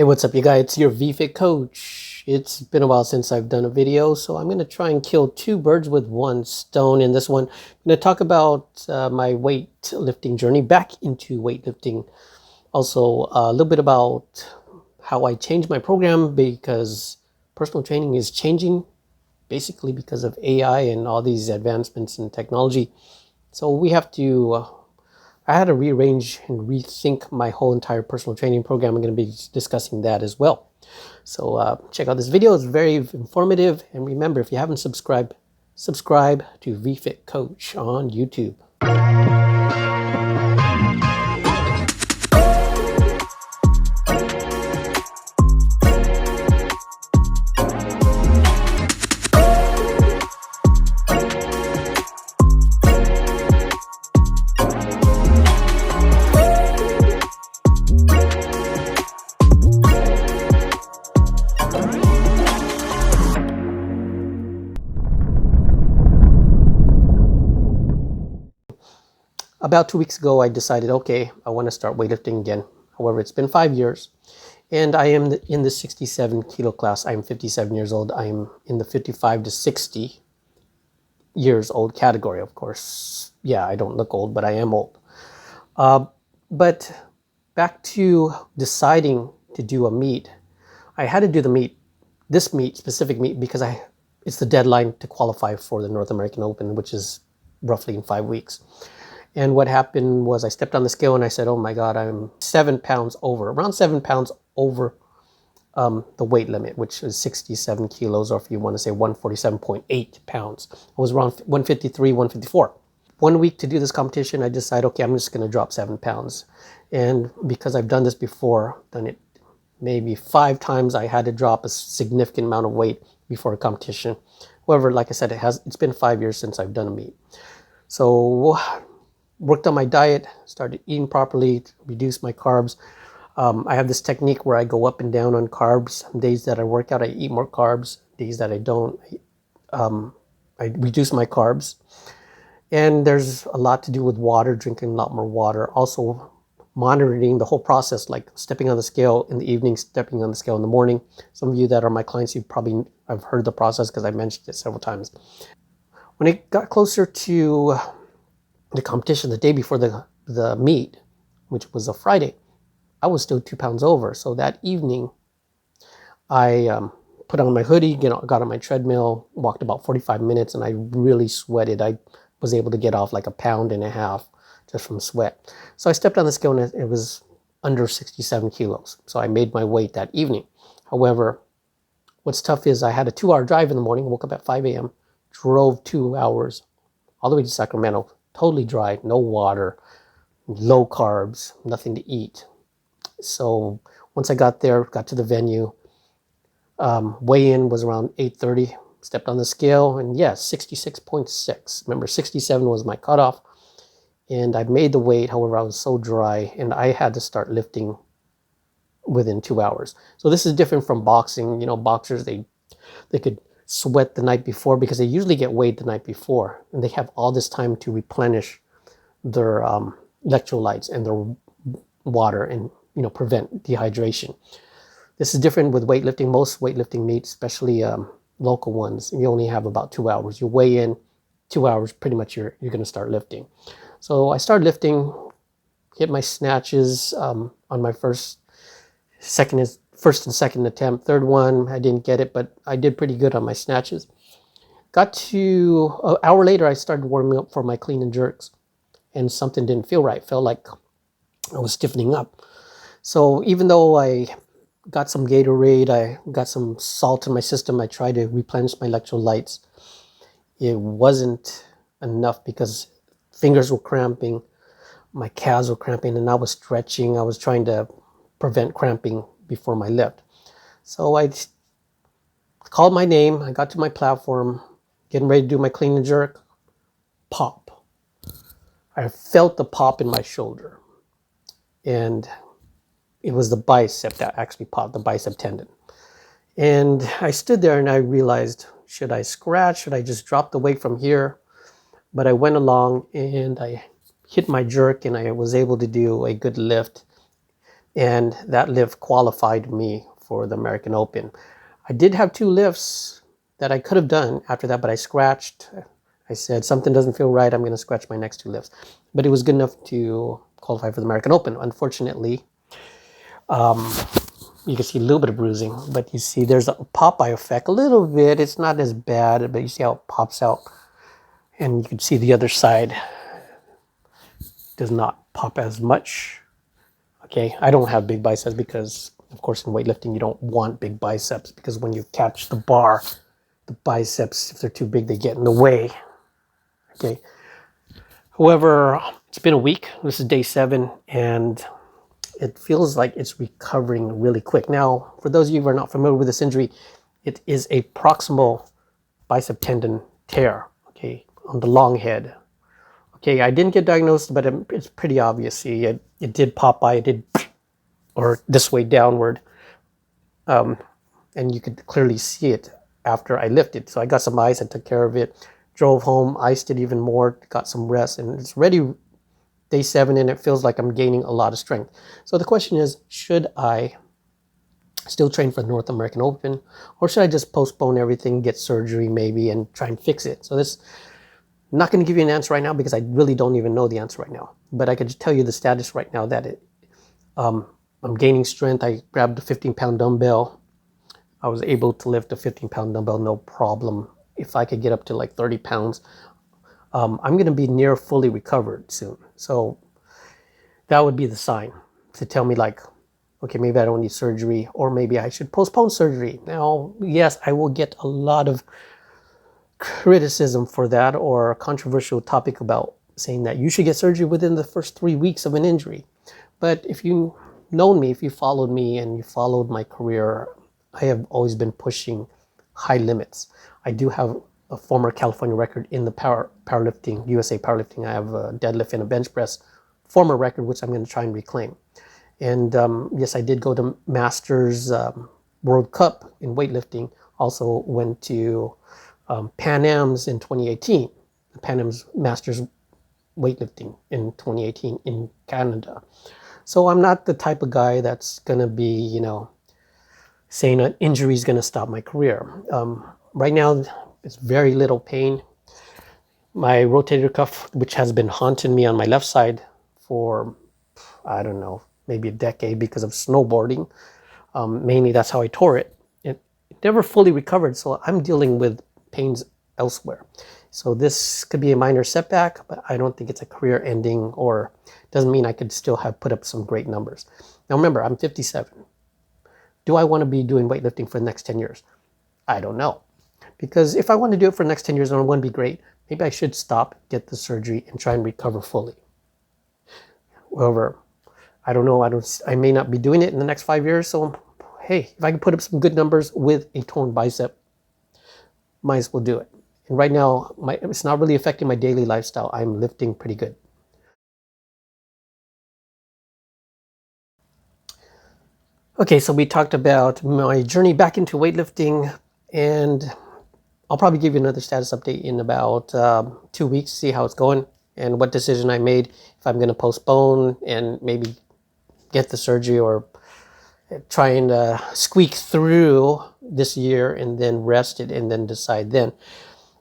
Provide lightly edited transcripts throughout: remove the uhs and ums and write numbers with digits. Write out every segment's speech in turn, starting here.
Hey, what's up, you guys? It's your VFit coach. It's been a while since I've done a video, so I'm going to try and kill two birds with one stone. In this one, I'm going to talk about my weightlifting journey back into weightlifting. Also, a little bit about how I changed my program because personal training is changing basically because of AI and all these advancements in technology. So we have to I had to rearrange and rethink my whole entire personal training program. I'm going to be discussing that as well. So check out this video. It's very informative. And remember, if you haven't subscribed, subscribe to VFit Coach on YouTube. About 2 weeks ago, I decided, okay, I want to start weightlifting again. However, it's been 5 years, and I am in the 67 kilo class. I am 57 years old. I am in the 55 to 60 years old category, of course. Yeah, I don't look old, but I am old. But back to deciding to do a meet. I had to do the meet, this meet, specific meet, because it's the deadline to qualify for the North American Open, which is roughly in 5 weeks. And what happened was I stepped on the scale and I said, oh my God, I'm 7 pounds over, around 7 pounds over the weight limit, which is 67 kilos, or if you want to say 147.8 pounds. I was around 153, 154. 1 week to do this competition, I decided, okay, I'm just going to drop 7 pounds. And because I've done this before, done it maybe 5 times, I had to drop a significant amount of weight before a competition. However, like I said, it's been 5 years since I've done a meet. So worked on my diet, started eating properly, reduced my carbs. I have this technique where I go up and down on carbs. Days that I work out, I eat more carbs. Days that I don't, I reduce my carbs. And there's a lot to do with water, drinking a lot more water. Also monitoring the whole process, like stepping on the scale in the evening, stepping on the scale in the morning. Some of you that are my clients, I've heard the process because I mentioned it several times. When it got closer to the competition, the day before the meet, which was a Friday, I was still 2 pounds over. So that evening, I put on my hoodie, got on my treadmill, walked about 45 minutes, and I really sweated. I was able to get off like 1.5 pounds just from sweat. So I stepped on the scale and it was under 67 kilos. So I made my weight that evening. However, what's tough is I had a 2-hour drive in the morning, woke up at 5 a.m., drove 2 hours all the way to Sacramento, totally dry, no water, low carbs, nothing to eat. So once I got there, got to the venue, weigh-in was around 8:30, stepped on the scale, and yes, 66.6. Remember, 67 was my cutoff, and I made the weight. However, I was so dry, and I had to start lifting within 2 hours. So this is different from boxing. You know, boxers, they could sweat the night before because they usually get weighed the night before, and they have all this time to replenish their electrolytes and their water and prevent dehydration. This is different with weightlifting. Most weightlifting meets, especially local ones, you only have about 2 hours. You weigh in 2 hours, pretty much you're going to start lifting. So I started lifting, hit my snatches on my first and second attempt. Third one, I didn't get it, but I did pretty good on my snatches. Got to an hour later, I started warming up for my clean and jerks, and something didn't feel right. Felt like I was stiffening up. So even though I got some Gatorade, I got some salt in my system, I tried to replenish my electrolytes. It wasn't enough because fingers were cramping, my calves were cramping, and I was stretching. I was trying to prevent cramping before my lift. So I called my name. I got to my platform, getting ready to do my clean and jerk. Pop. I felt the pop in my shoulder. And it was the bicep that actually popped, the bicep tendon. And I stood there and I realized, should I scratch? Should I just drop the weight from here? But I went along and I hit my jerk and I was able to do a good lift. and that lift qualified me for the American Open. I did have 2 lifts that I could have done after that, but I scratched. I said something doesn't feel right, I'm going to scratch my next 2 lifts. But it was good enough to qualify for the American Open. Unfortunately, you can see a little bit of bruising, but you see there's a Popeye effect a little bit. It's not as bad, but you see how it pops out. And you can see the other side does not pop as much. Okay, I don't have big biceps because, of course, in weightlifting, you don't want big biceps because when you catch the bar, the biceps, if they're too big, they get in the way. Okay. However, it's been a week. This is day 7, and it feels like it's recovering really quick. Now, for those of you who are not familiar with this injury, it is a proximal bicep tendon tear, okay, on the long head. Okay, I didn't get diagnosed, but it's pretty obvious. See, it did pop by, it did, or this way downward, and you could clearly see it after I lifted. So I got some ice and took care of it, drove home, iced it even more, got some rest, and it's ready day 7, and it feels like I'm gaining a lot of strength. So the question is, should I still train for the North American Open, or should I just postpone everything, get surgery maybe, and try and fix it? So this, I'm not going to give you an answer right now because I really don't even know the answer right now. But I could just tell you the status right now that I'm gaining strength. I grabbed a 15-pound dumbbell. I was able to lift a 15-pound dumbbell no problem. If I could get up to like 30 pounds, I'm going to be near fully recovered soon. So that would be the sign to tell me like, okay, maybe I don't need surgery, or maybe I should postpone surgery. Now, yes, I will get a lot of criticism for that, or a controversial topic about saying that you should get surgery within the first 3 weeks of an injury. But if you known me, if you followed me and you followed my career, I have always been pushing high limits. I do have a former California record in the powerlifting, USA powerlifting. I have a deadlift and a bench press former record, which I'm going to try and reclaim. And yes, I did go to Masters World Cup in weightlifting. Also went to Pan Am's in 2018, Pan Am's Masters weightlifting in 2018 in Canada. So I'm not the type of guy that's going to be, saying an injury is going to stop my career. Right now, it's very little pain. My rotator cuff, which has been haunting me on my left side for, I don't know, maybe a decade because of snowboarding. Mainly that's how I tore it. It never fully recovered, so I'm dealing with pains elsewhere. So this could be a minor setback, but I don't think it's a career ending, or doesn't mean I could still have put up some great numbers. Now remember, I'm 57. Do I want to be doing weightlifting for the next 10 years? I don't know. Because if I want to do it for the next 10 years and I want to be great, maybe I should stop, get the surgery, and try and recover fully. However, I don't know. I may not be doing it in the next 5 years. So, hey, if I can put up some good numbers with a toned bicep, might as well do it. And right now, it's not really affecting my daily lifestyle. I'm lifting pretty good. Okay, so we talked about my journey back into weightlifting, and I'll probably give you another status update in about 2 weeks, see how it's going and what decision I made, if I'm going to postpone and maybe get the surgery, or try and squeak through this year and then rest it and then decide then.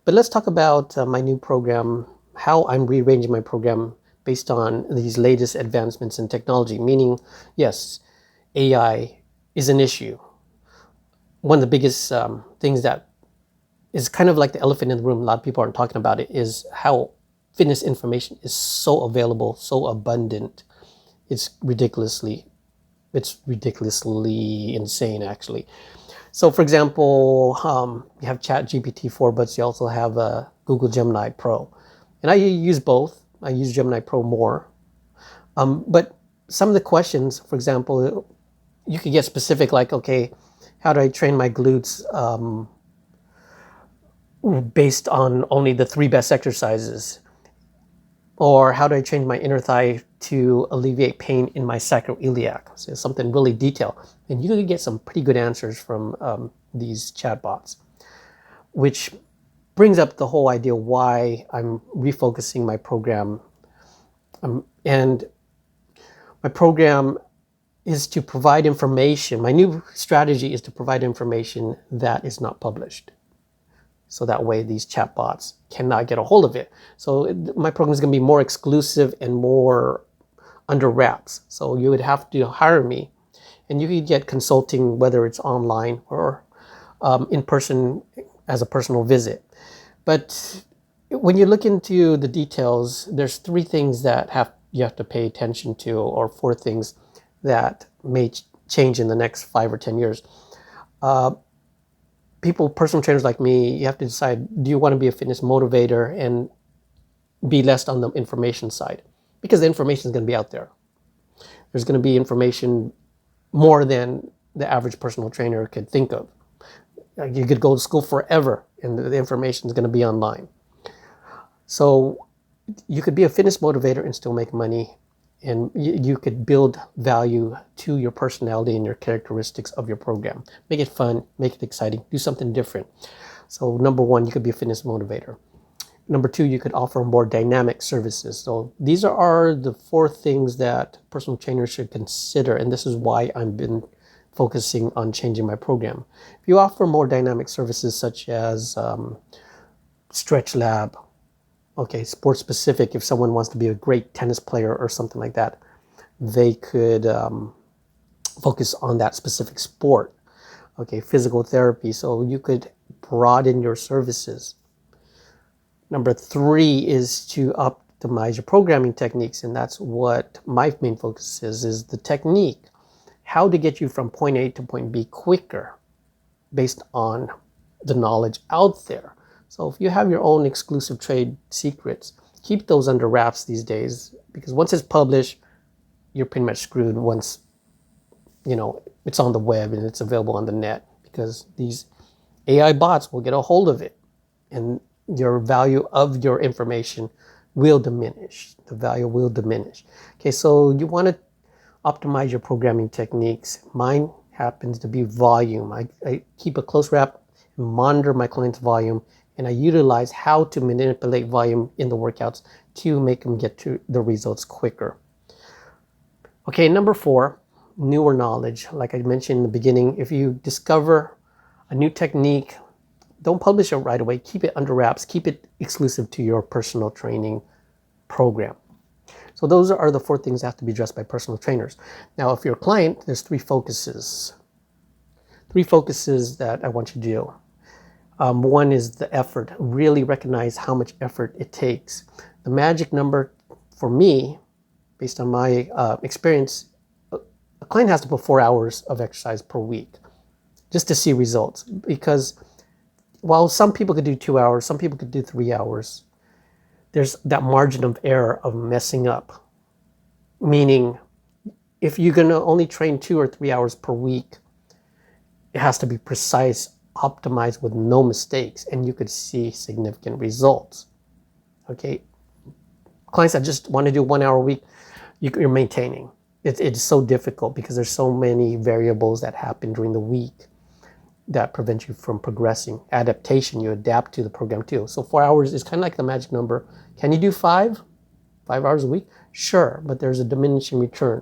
But let's talk about my new program, how I'm rearranging my program based on these latest advancements in technology. Meaning, yes, AI is an issue. One of the biggest things that is kind of like the elephant in the room, a lot of people aren't talking about it, is how fitness information is so available, so abundant. It's ridiculously insane, actually. So, for example, you have ChatGPT-4, but you also have Google Gemini Pro. And I use both. I use Gemini Pro more. But some of the questions, for example, you could get specific, like, okay, how do I train my glutes based on only the 3 best exercises? Or how do I change my inner thigh to alleviate pain in my sacroiliac? So something really detailed. And you can get some pretty good answers from these chatbots, which brings up the whole idea why I'm refocusing my program. And my program is to provide information. My new strategy is to provide information that is not published. So that way these chatbots cannot get a hold of it. So my program is going to be more exclusive and more under wraps. So you would have to hire me, and you could get consulting, whether it's online or in person as a personal visit. But when you look into the details, there's three things that you have to pay attention to, or four things that may change in the next 5 or 10 years. Personal trainers like me, you have to decide, do you want to be a fitness motivator and be less on the information side? Because the information is going to be out there. There's going to be information more than the average personal trainer could think of. Like, you could go to school forever and the information is going to be online. So you could be a fitness motivator and still make money, and you could build value to your personality and your characteristics of your program. Make it fun, make it exciting, do something different. So number one, you could be a fitness motivator. Number two, you could offer more dynamic services. So these are the four things that personal trainers should consider, and this is why I've been focusing on changing my program. If you offer more dynamic services such as stretch lab, okay, sports specific, if someone wants to be a great tennis player or something like that, they could focus on that specific sport. Okay, physical therapy, so you could broaden your services. Number three is to optimize your programming techniques, and that's what my main focus is the technique. How to get you from point A to point B quicker based on the knowledge out there. So if you have your own exclusive trade secrets, keep those under wraps these days, because once it's published, you're pretty much screwed once, it's on the web and it's available on the net, because these AI bots will get a hold of it, and your value of your information will diminish. The value will diminish. Okay, so you want to optimize your programming techniques. Mine happens to be volume. I keep a close wrap and monitor my client's volume, and I utilize how to manipulate volume in the workouts to make them get to the results quicker. Okay, number four, newer knowledge. Like I mentioned in the beginning, if you discover a new technique, don't publish it right away. Keep it under wraps. Keep it exclusive to your personal training program. So those are the four things that have to be addressed by personal trainers. Now, if you're a client, there's three focuses. Three focuses that I want you to do. One is the effort. Really recognize how much effort it takes. The magic number for me, based on my experience, a client has to put 4 hours of exercise per week just to see results. Because while some people could do 2 hours, some people could do 3 hours, there's that margin of error of messing up. Meaning, if you're going to only train 2 or 3 hours per week, it has to be precise, optimized with no mistakes, and you could see significant results. Okay, clients that just want to do 1 hour a week, you're maintaining. It's so difficult because there's so many variables that happen during the week that prevent you from progressing. Adaptation, you adapt to the program too. So 4 hours is kind of like the magic number. Can you do 5 hours a week? Sure, but there's a diminishing return,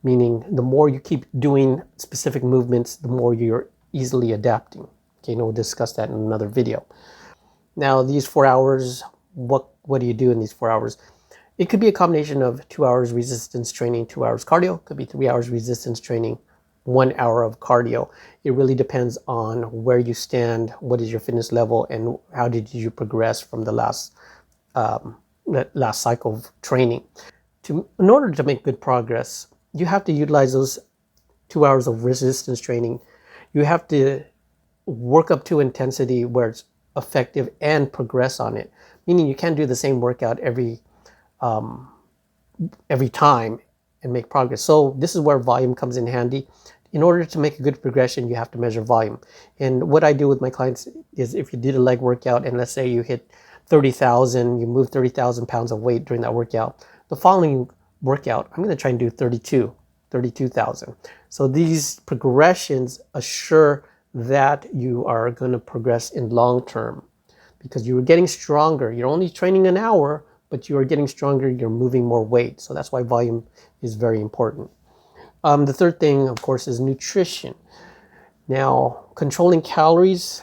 meaning the more you keep doing specific movements, the more you're easily adapting. Okay, and we'll discuss that in another video. Now, these 4 hours, what do you do in these 4 hours? It could be a combination of 2 hours resistance training, 2 hours cardio. It could be 3 hours resistance training, 1 hour of cardio. It really depends on where you stand, what is your fitness level, and how did you progress from the last cycle of training. In order to make good progress, you have to utilize those 2 hours of resistance training. You have to work up to intensity where it's effective and progress on it. Meaning you can't do the same workout every time and make progress. So this is where volume comes in handy. In order to make a good progression, you have to measure volume. And what I do with my clients is, if you did a leg workout and let's say you hit 30,000, you move 30,000 pounds of weight during that workout, the following workout, I'm going to try and do 32,000. So these progressions assure that you are going to progress in long term, because you are getting stronger. You're only training an hour, but you are getting stronger. You're moving more weight. So that's why volume is very important. The third thing, of course, is nutrition. Now, controlling calories,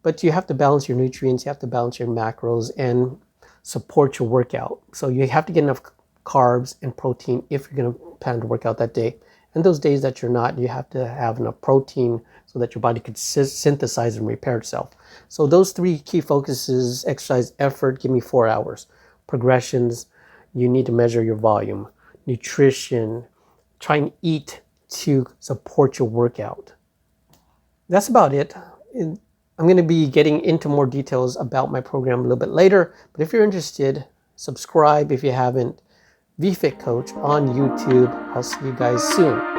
but you have to balance your nutrients, you have to balance your macros and support your workout. So you have to get enough carbs and protein if you're going to plan to work out that day. And those days that you're not, you have to have enough protein so that your body could synthesize and repair itself. So those three key focuses: exercise, effort, give me 4 hours. Progressions, you need to measure your volume. Nutrition, try and eat to support your workout. That's about it. I'm going to be getting into more details about my program a little bit later, but if you're interested, subscribe if you haven't. VFit Coach on YouTube. I'll see you guys soon.